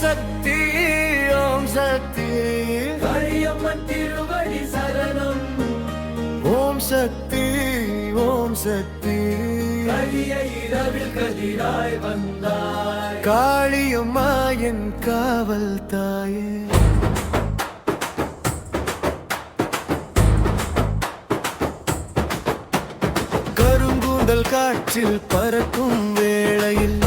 சக்தி ஓம் சக்தி காளியம்மன் திருவடி சரணம் ஓம் சக்தி ஓம் சக்தி கலிய இரவில் கதிராய் வந்தாய் காளியம்மா என் காவல் தாயே கருங்கூந்தல் காற்றில் பறக்கும் வேளையில்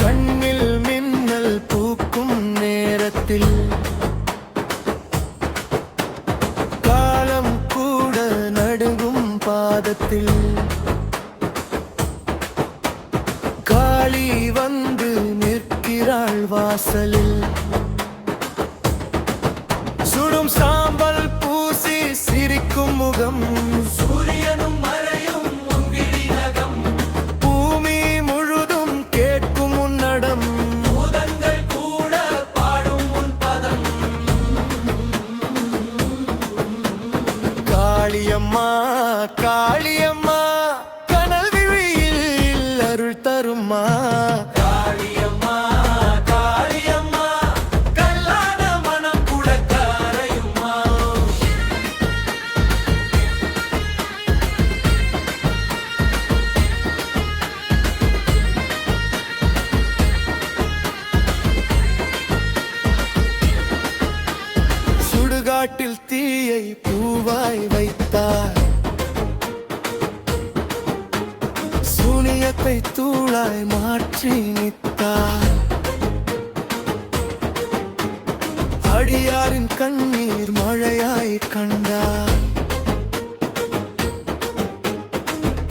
கண்ணில் மின்னல் பூக்கும் நேரத்தில் காலம் கூட நடுங்கும் பாதத்தில் காளி வந்து நிற்கிறாள் வாசலில் சுடும் சாம்பல் பூசி சிரிக்கும் முகம் சூரியனும் மறையும் உங்கிரி நகம் பூமி முழுதும் கேட்கும் உன்னடம் பூதங்கள் கூட பாடும் உன் பதம் காளியம்மா காளியம்மா கனல் விழியில் அருள் தருமா காளியம்மா காளியம்மா கல்லாத மனம் கூட கரையுமா சுடுகாட்டில் தீயை பூவாய் வைத்தார் சூனியத்தை தூளாய் மாற்றி நிற்தார் அடியாரின் கண்ணீர் மழையாய் கண்டார்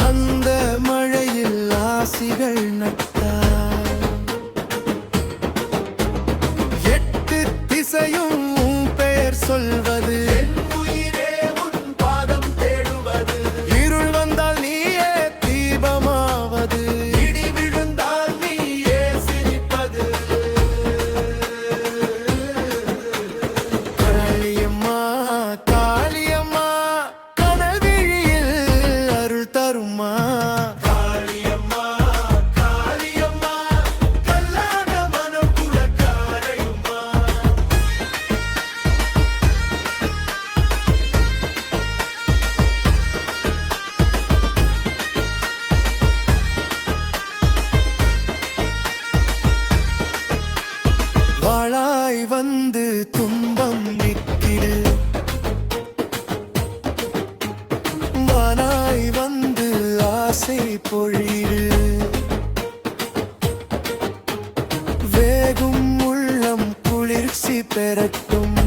அந்த மழையில் ஆசிகள் நட்டார் எட்டு திசையும் உன் பெயர் சொல்வது என் உயிரே உன் பாதம் தேடுவது இருள் வந்தால் நீயே தீபமாவது இடி விழுந்தால் நீயே சிரிப்பது காளியம்மா காளியம்மா கனல் விழியில் அருள் தருமா காளியம்மா காளியம்மா கல்லாத மனம் கூட கரையுமா வாளாய் வந்து துன்பம் நிற்கிடு வானாய் வந்து ஆசை பொழிடு வேகும் உள்ளம் குளிர்ச்சி பெறட்டும்